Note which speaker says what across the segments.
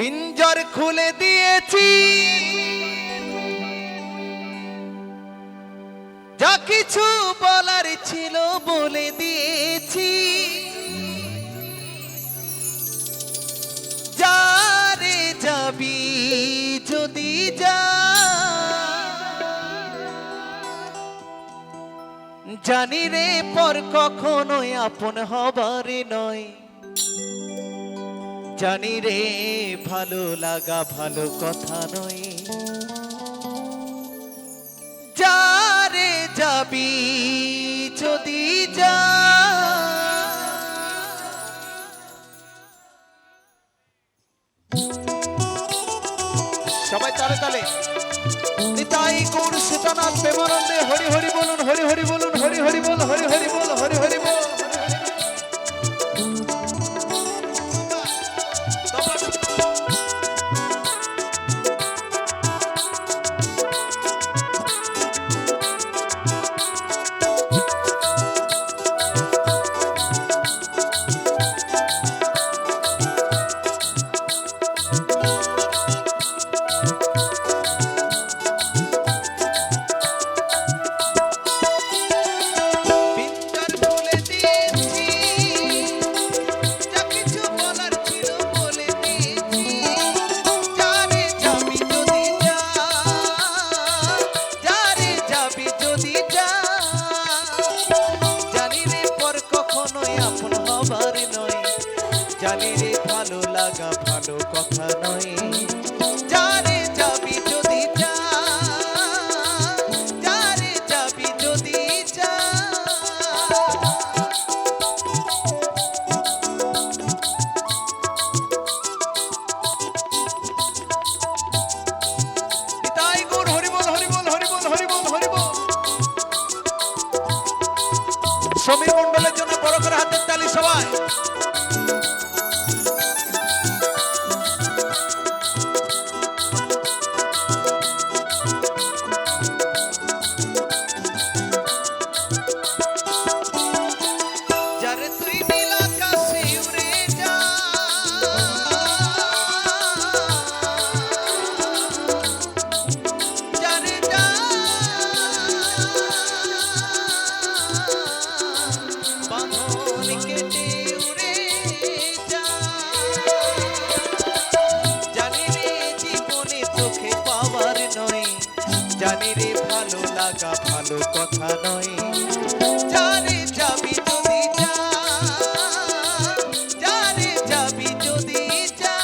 Speaker 1: পিঞ্জর খুলে দিয়েছি, যা কিছু বলার ছিল বলে দিয়েছি। যারে যাবি যদি যা, জানি রে পর কখনোই আপন হবার নয়। জানি রে ভালো লাগা ভালো কথা নয়। যারে যাবি যদি যা। সবাই তালে তালে নিতাই গৌর সীতানাথ প্রেমানন্দে হরি হরি বলুন, হরি হরি বলুন, হরি হরি বল, হরি হরি বল, হরি হরি বল। জানি রে ভালো লাগা ভালো কথা নয়। যারে যাবি যদি যা, যারে যাবি যদি যা। নিতাই গৌর হরি বল, হরি বল, হরি বল, হরি বল, হরি বল। সমীর মণ্ডলের জন্য বড় করে হাতের তালি সবাই। জানি রে ভালো লাগা ভালো কথা নয়। যারে যাবি যদি যা, যারে যাবি যদি যা।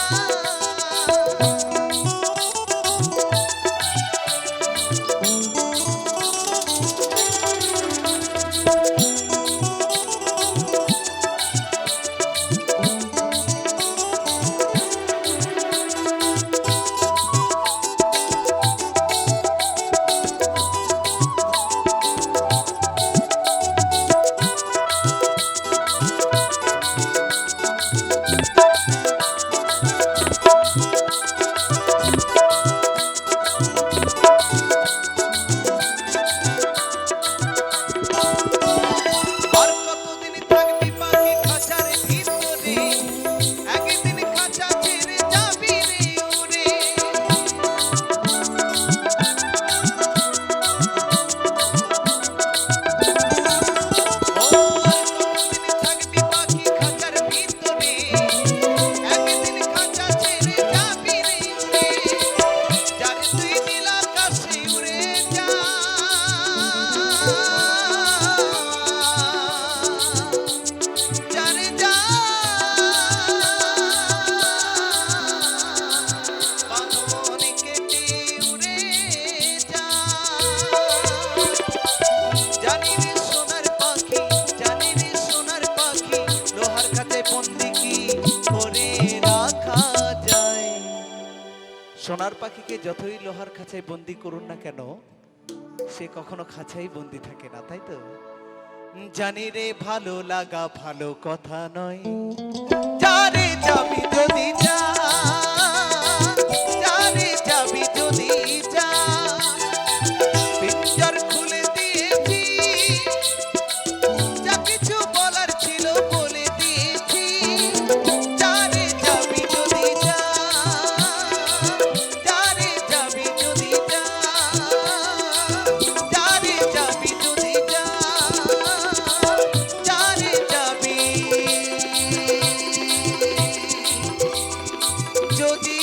Speaker 1: সোনার পাখিকে যতই লোহার খাঁচায় বন্দি করুন না কেন, সে কখনো খাঁচাই বন্দি থাকে না, তাই তো? জানি রে ভালো লাগা ভালো কথা নয়। যারে যাবি যদি যা, যারে যাবি যদি যা। পিঞ্জর খুলে দিয়েছি, যা কিছু বলার ছিল বলে দিয়েছি। যারে যাবি যদি যা। যদি